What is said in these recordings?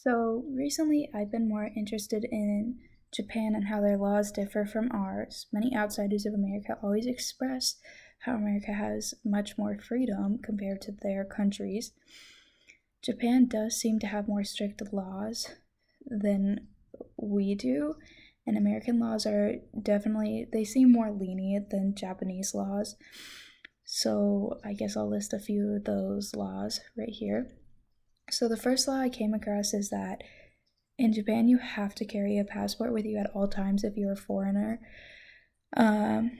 So recently, I've been more interested in Japan and how their laws differ from ours. Many outsiders of America always express how America has much more freedom compared to their countries. Japan does seem to have more strict laws than we do, and American laws are definitely, they seem more lenient than Japanese laws. So I guess I'll list a few of those laws right here. So the first law I came across is that in Japan you have to carry a passport with you at all times if you're a foreigner. Um,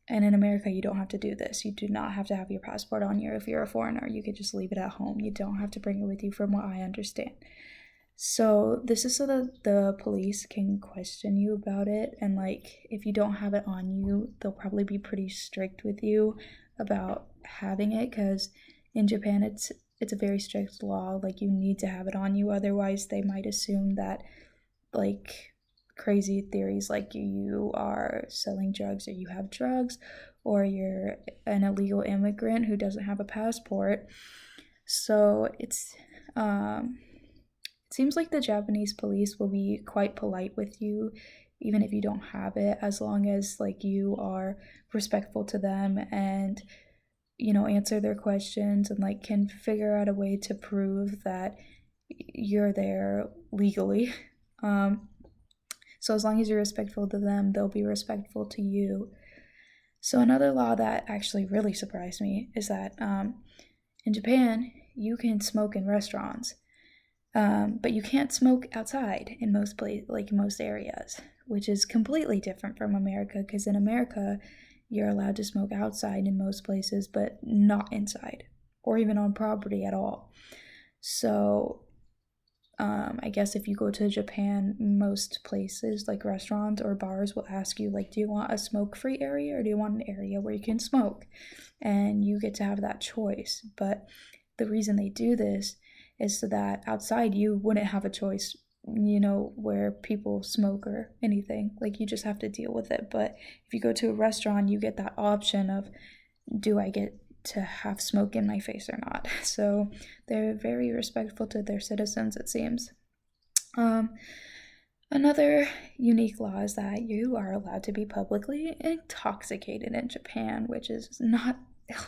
and in America you don't have to do this. You do not have to have your passport on you if you're a foreigner. You could just leave it at home. You don't have to bring it with you, from what I understand. So this is so that the police can question you about it, and like if you don't have it on you, they'll probably be pretty strict with you about having it, because in Japan it's a very strict law. Like you need to have it on you, otherwise they might assume that like crazy theories like you are selling drugs, or you have drugs, or you're an illegal immigrant who doesn't have a passport. So it seems like the Japanese police will be quite polite with you even if you don't have it, as long as like you are respectful to them and answer their questions and like can figure out a way to prove that you're there legally. um so as long as you're respectful to them, they'll be respectful to you. So another law that actually really surprised me is that in Japan you can smoke in restaurants, but you can't smoke outside in most areas, which is completely different from America. Because in America, you're allowed to smoke outside in most places, but not inside or even on property at all. So, I guess if you go to Japan, most places like restaurants or bars will ask you like, do you want a smoke-free area or do you want an area where you can smoke? And you get to have that choice. But the reason they do this is so that outside you wouldn't have a choice, where people smoke or anything. Like you just have to deal with it. But if you go to a restaurant, you get that option of, do I get to have smoke in my face or not? So they're very respectful to their citizens, it seems. Another unique law is that you are allowed to be publicly intoxicated in Japan, which is not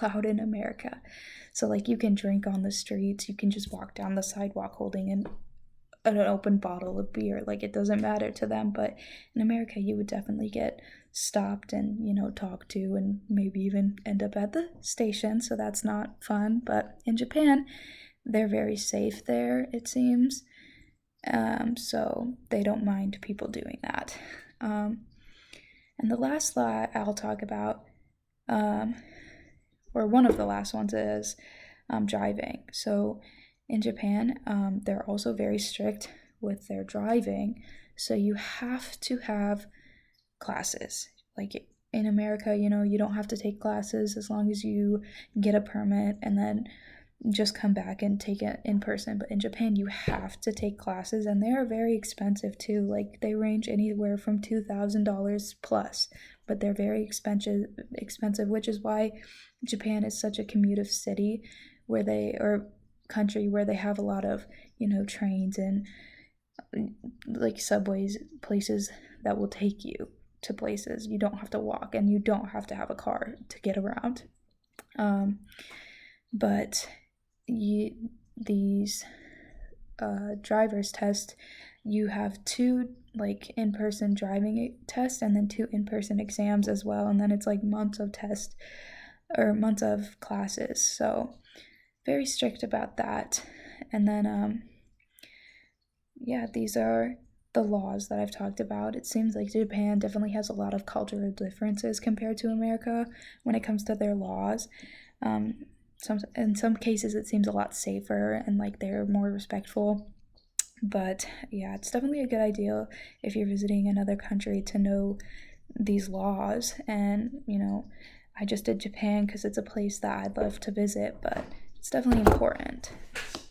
allowed in America. So like you can drink on the streets, you can just walk down the sidewalk holding an open bottle of beer. Like it doesn't matter to them. But in America you would definitely get stopped and talked to, and maybe even end up at the station. So that's not fun. But in Japan they're very safe there, it seems. So they don't mind people doing that. And the last law I'll talk about, or one of the last ones, is driving. So in Japan, they're also very strict with their driving. So you have to have classes. Like in America, you don't have to take classes as long as you get a permit and then just come back and take it in person. But in Japan you have to take classes, and they are very expensive too. Like they range anywhere from $2,000 plus, but they're very expensive, which is why Japan is such a commutive city, or country, where they have a lot of trains and like subways, places that will take you to places. You don't have to walk, and you don't have to have a car to get around. But these drivers test, you have two like in-person driving tests and then two in-person exams as well, and then it's like months of tests or months of classes. So very strict about that. And then yeah, these are the laws that I've talked about. It seems like Japan definitely has a lot of cultural differences compared to America when it comes to their laws. In some cases it seems a lot safer, and like they're more respectful. But yeah, it's definitely a good idea if you're visiting another country to know these laws. And I just did Japan because it's a place that I'd love to visit, but it's definitely important.